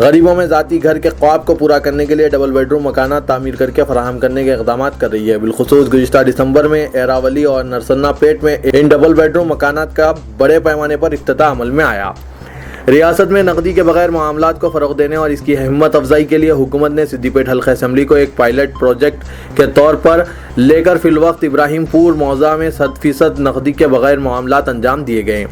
غریبوں میں ذاتی گھر کے خواب کو پورا کرنے کے لیے ڈبل بیڈ روم مکانات تعمیر کر کے فراہم کرنے کے اقدامات کر رہی ہے۔ بالخصوص گزشتہ دسمبر میں ایراولی اور نرسنا پیٹ میں ان ڈبل بیڈ روم مکانات کا بڑے پیمانے پر افتتاح عمل میں آیا۔ ریاست میں نقدی کے بغیر معاملات کو فروغ دینے اور اس کی ہمت افزائی کے لیے حکومت نے سدی پیٹ حلقہ اسمبلی کو ایک پائلٹ پروجیکٹ کے طور پر لے کر فی الوقت ابراہیم پور موضع میں 100% نقدی کے بغیر معاملات انجام دیے گئے۔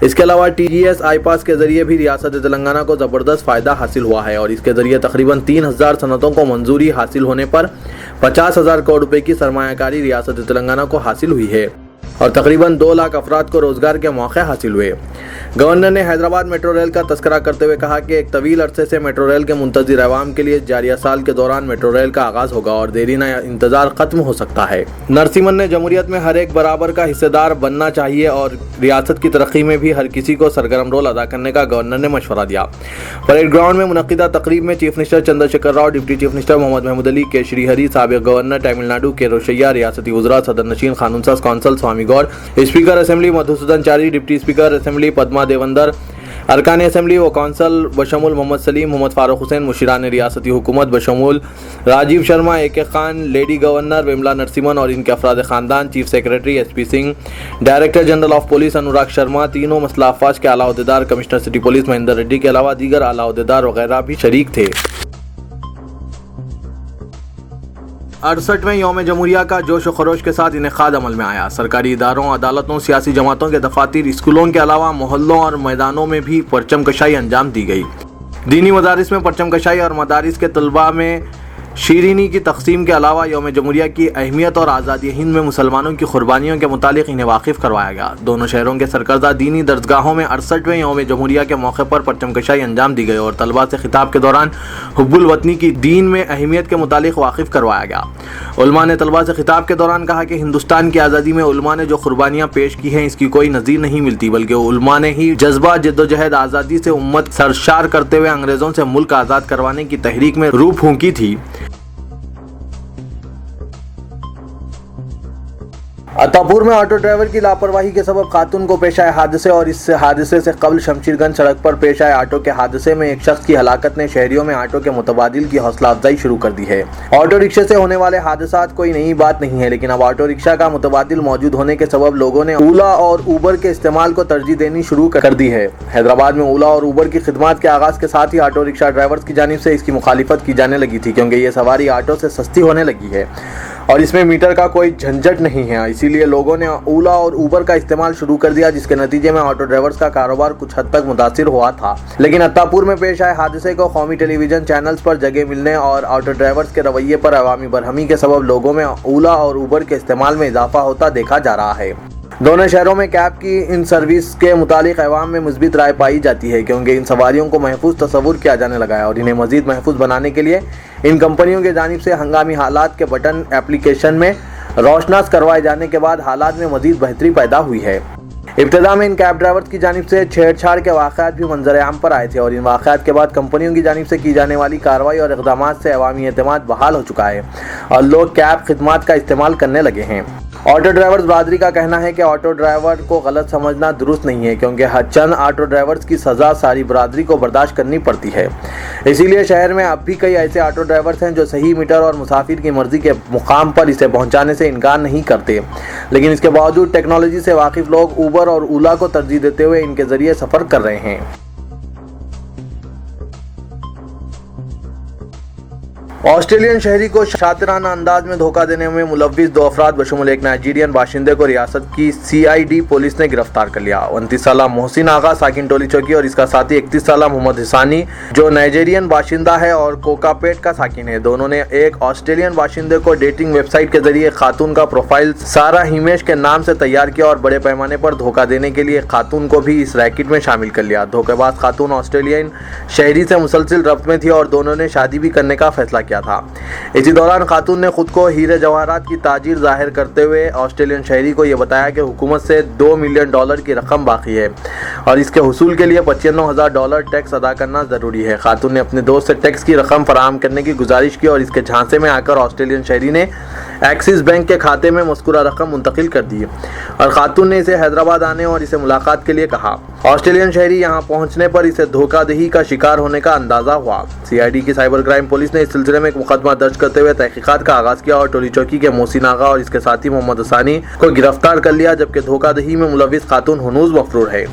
اس کے علاوہ TGS آئی پاس کے ذریعے بھی ریاست تلنگانہ کو زبردست فائدہ حاصل ہوا ہے اور اس کے ذریعے تقریباً 3000 صنعتوں کو منظوری حاصل ہونے پر 50,000 کروڑ روپے کی سرمایہ کاری ریاست تلنگانہ کو حاصل ہوئی ہے اور تقریباً 2 لاکھ افراد کو روزگار کے موقع حاصل ہوئے۔ گورنر نے حیدرآباد میٹرو ریل کا تذکرہ کرتے ہوئے کہا کہ ایک طویل عرصے سے میٹرو ریل کے منتظر عوام کے لیے جاریہ سال کے دوران میٹرو ریل کا آغاز ہوگا اور دیرینہ انتظار ختم ہو سکتا ہے۔ نرسیمن نے جمہوریت میں ہر ایک برابر کا حصہ دار بننا چاہیے اور ریاست کی ترقی میں بھی ہر کسی کو سرگرم رول ادا کرنے کا گورنر نے مشورہ دیا۔ پریڈ گراؤنڈ میں منعقدہ تقریب میں chief minister Chandra Shekhar Rao, deputy chief minister Mohammad Mahmood Ali, K Sri ہری، سابق گورنر تمل ناڈو کے روشیا، ریاستی وزراء، صدر نشین قانون ساز council Swami Goud, speaker assembly Madhusudan Chary, deputy speaker assembly Padma Devender, ارکان اسمبلی و کونسل بشمول محمد سلیم، محمد فاروق حسین، مشیران ریاستی حکومت بشمول Rajiv Sharma, AK Khan, lady governor Vimala Narasimhan اور ان کے افراد خاندان، chief secretary SP Singh, director general of police Anurag Sharma, تینوں مسلح افواج کے اعلیٰ عہدیدار، commissioner city police Mahender Reddy کے علاوہ دیگر اعلیٰ عہدیدار وغیرہ بھی شریک تھے۔ 68ویں یوم جمہوریہ کا جوش و خروش کے ساتھ انعقاد عمل میں آیا۔ سرکاری اداروں، عدالتوں، سیاسی جماعتوں کے دفاتر، اسکولوں کے علاوہ محلوں اور میدانوں میں بھی پرچم کشائی انجام دی گئی۔ دینی مدارس میں پرچم کشائی اور مدارس کے طلباء میں شیرینی کی تقسیم کے علاوہ یوم جمہوریہ کی اہمیت اور آزادی ہند میں مسلمانوں کی قربانیوں کے متعلق انہیں واقف کروایا گیا۔ دونوں شہروں کے سرکردہ دینی درسگاہوں میں 68ویں یوم جمہوریہ کے موقع پر پرچم کشائی انجام دی گئی اور طلباء سے خطاب کے دوران حب الوطنی کی دین میں اہمیت کے متعلق واقف کروایا گیا۔ علماء نے طلباء سے خطاب کے دوران کہا کہ ہندوستان کی آزادی میں علماء نے جو قربانیاں پیش کی ہیں اس کی کوئی نظیر نہیں ملتی، بلکہ علماء نے ہی جذبہ جدوجہد آزادی سے امت سرشار کرتے ہوئے انگریزوں سے ملک آزاد کروانے کی تحریک میں روح پھونکی تھی۔ عطاپور میں آٹو ڈرائیور کی لاپرواہی کے سبب خاتون کو پیش آئے حادثے اور اس حادثے سے قبل شمشیر گنج سڑک پر پیش آئے آٹو کے حادثے میں ایک شخص کی ہلاکت نے شہریوں میں آٹو کے متبادل کی حوصلہ افزائی شروع کر دی ہے۔ آٹو رکشے سے ہونے والے حادثات کوئی نئی بات نہیں ہے، لیکن اب آٹو رکشہ کا متبادل موجود ہونے کے سبب لوگوں نے اولا اور اوبر کے استعمال کو ترجیح دینی شروع کر دی ہے۔ حیدرآباد میں اولا اور اوبر کی خدمات کے آغاز کے ساتھ ہی آٹو رکشہ ڈرائیورز کی جانب سے اس کی مخالفت کی جانے لگی تھی، کیونکہ یہ سواری آٹو سے سستی ہونے لگی ہے اور اس میں میٹر کا کوئی جھنجھٹ نہیں ہے۔ اسی لیے لوگوں نے اولا اور اوبر کا استعمال شروع کر دیا، جس کے نتیجے میں آٹو ڈرائیورز کا کاروبار کچھ حد تک متاثر ہوا تھا۔ لیکن عطاپور میں پیش آئے حادثے کو قومی ٹیلی ویژن چینلز پر جگہ ملنے اور آٹو ڈرائیورز کے رویے پر عوامی برہمی کے سبب لوگوں میں اولا اور اوبر کے استعمال میں اضافہ ہوتا دیکھا جا رہا ہے۔ دونوں شہروں میں کیب کی ان سروس کے متعلق عوام میں مثبت رائے پائی جاتی ہے، کیونکہ ان سواریوں کو محفوظ تصور کیا جانے لگا ہے اور انہیں مزید محفوظ بنانے کے لیے ان کمپنیوں کی جانب سے ہنگامی حالات کے بٹن ایپلیکیشن میں روشناس کروائے جانے کے بعد حالات میں مزید بہتری پیدا ہوئی ہے۔ ابتدا میں ان کیب ڈرائیورز کی جانب سے چھیڑ چھاڑ کے واقعات بھی منظر عام پر آئے تھے اور ان واقعات کے بعد کمپنیوں کی جانب سے کی جانے والی کارروائی اور اقدامات سے عوامی اعتماد بحال ہو چکا ہے اور لوگ کیب خدمات کا استعمال کرنے لگے ہیں۔ آٹو ڈرائیورز برادری کا کہنا ہے کہ آٹو ڈرائیور کو غلط سمجھنا درست نہیں ہے، کیونکہ ہر چند آٹو ڈرائیورز کی سزا ساری برادری کو برداشت کرنی پڑتی ہے۔ اسی لیے شہر میں اب بھی کئی ایسے آٹو ڈرائیورز ہیں جو صحیح میٹر اور مسافر کی مرضی کے مقام پر اسے پہنچانے سے انکار نہیں کرتے، لیکن اس کے باوجود ٹیکنالوجی سے واقف لوگ اوبر اور اولا کو ترجیح دیتے ہوئے ان کے ذریعے سفر کر رہے ہیں۔ آسٹریلین شہری کو شاطرانہ انداز میں دھوکہ دینے میں ملوث 2 افراد بشمول ایک نائجیرین باشندے کو ریاست کی CID پولیس نے گرفتار کر لیا۔ 29 سالہ محسن آغا ساکن ٹولی چوکی اور اس کا ساتھی 31 سالہ محمد حسانی جو نائجیرین باشندہ ہے اور کوکاپیٹ کا ساکن ہے، دونوں نے ایک آسٹریلین باشندے کو ڈیٹنگ ویب سائٹ کے ذریعے خاتون کا پروفائل سارا ہیمیش کے نام سے تیار کیا اور بڑے پیمانے پر دھوکہ دینے کے لیے خاتون کو بھی اس ریکٹ میں شامل کر لیا۔ دھوکے باز خاتون آسٹریلین شہری سے مسلسل ربط میں تھی اور دونوں نے شادی بھی کرنے کا فیصلہ کیا تھا۔ اسی دوران خاتون نے خود کو ہیرے جواہرات کی تاجر ظاہر کرتے ہوئے آسٹریلین شہری کو یہ بتایا کہ حکومت سے $2 ملین کی رقم باقی ہے اور اس کے حصول کے لیے $95,000 ٹیکس ادا کرنا ضروری ہے۔ خاتون نے اپنے دوست سے ٹیکس کی رقم فراہم کرنے کی گزارش کی اور اس کے جھانسے میں آ کر آسٹریلین شہری نے ایکسس بینک کے کھاتے میں مذکورہ رقم منتقل کر دی اور خاتون نے اسے حیدرآباد آنے اور اسے ملاقات کے لیے کہا۔ آسٹریلین شہری یہاں پہنچنے پر اسے دھوکہ دہی کا شکار ہونے کا اندازہ ہوا۔ CID کی سائبر کرائم پولیس نے اس سلسلے میں ایک مقدمہ درج کرتے ہوئے تحقیقات کا آغاز کیا اور ٹولی چوکی کے محسن آغا اور اس کے ساتھی محمد ثانی کو گرفتار کر لیا، جبکہ دھوکہ دہی میں ملوث خاتون ہنوز مفرور ہے۔